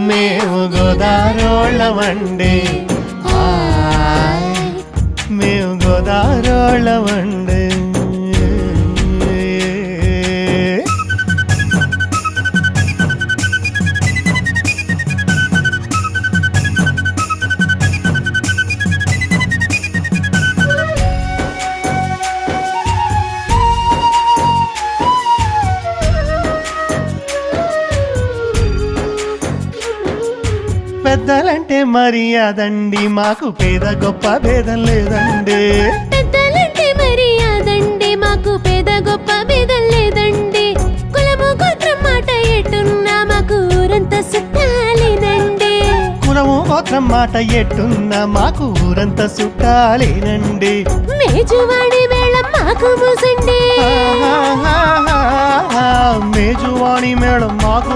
మేము గోదారోళ్ళమండి మేము గోదారోళ్ళమండి పెద్దలంటే మర్యాదండి మాకు పేద గొప్ప భేదం లేదండి పెద్దలంటే మర్యాదండి మాకు పేద గొప్ప భేదం లేదండి కులము గోత్రం మాట ఎటున్నా మాకు ఊరంతా చుట్టాలేనండి కులము గోత్రం మాట ఎట్టున్నా మాకు ఊరంతా చుట్టాలేనండి మేజువాడి మేళం మాకు మూసండి మేజువాణి మేడం మాకు